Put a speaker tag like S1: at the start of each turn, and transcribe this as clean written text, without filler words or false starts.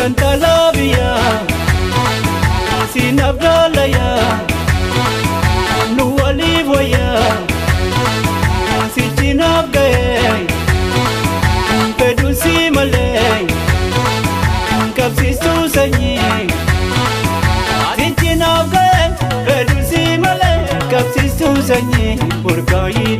S1: Kantalabia Sinabdalaya Nuwalivoya Sichinabgay Pedusi Malay Kapsistu Sanyi Sichinabgay Pedusi Malay Kapsistu Sanyi Urkayi